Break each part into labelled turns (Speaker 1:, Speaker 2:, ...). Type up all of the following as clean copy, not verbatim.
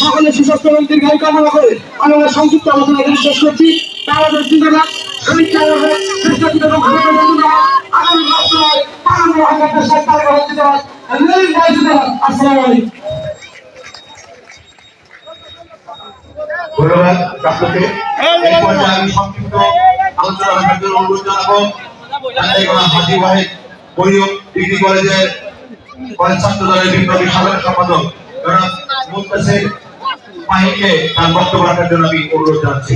Speaker 1: সকলের সুস্বাস্থ্য এবং দীর্ঘায়ু কামনা করে আমি আমার সংক্ষিপ্ত আলোচনা এখানে শেষ করছি। বাংলাদেশ জিন্দাবাদ, শহীদ জিন্দাবাদ, শিক্ষার্থী এবং ভারতীয় জিন্দাবাদ, আগামী রাষ্ট্রীয় পালন হাজার সরকার জিন্দাবাদ, জিন্দাবাদ। আসসালামু আলাইকুম।
Speaker 2: ধন্যবাদ আপনাকে। এই পর্যায়ে আমি সংক্ষিপ্ত আলোচনা রাখার জন্য অনুরোধ জানাবো হাজি ওয়াহিদ পরিয়োগ ডিগ্রি কলেজের কলেজ ছাত্র দলের বিপ্লবী সাধারণ সম্পাদক জনাব মুস্তাসির মাহিকে তার বক্তব্য রাখার জন্য আমি অনুরোধ জানাচ্ছি।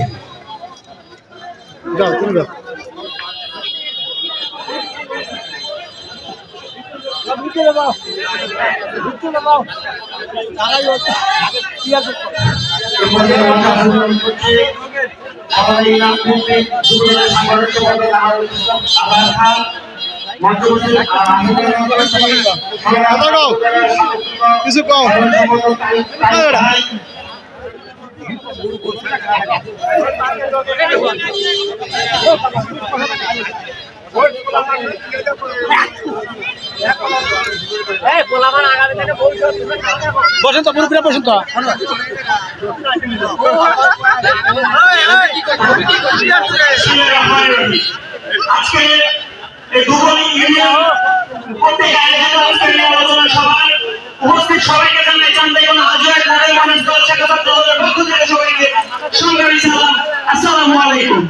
Speaker 3: কিছু কম বসেন তো পুরোপুরি বসেন তো
Speaker 4: আজকে এই দুবনি ইউনিয়ন প্রত্যেক আলোচনা সভায় উপস্থিত সবাইকে জানাই চান্দাইগণ হাজার নারী মানুষ দল শাখার দলের পক্ষ থেকে সবাইকে সংগ্রামী সালাম, আসসালামু আলাইকুম।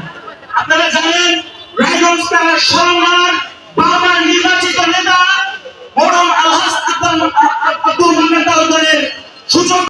Speaker 4: আপনারা জানেন রায়গঞ্জ তার সংগ্রাম বাবার নির্বাচিত নেতা বড় আলহাজ আব্দুল মান্নান তালুকদারের সূচক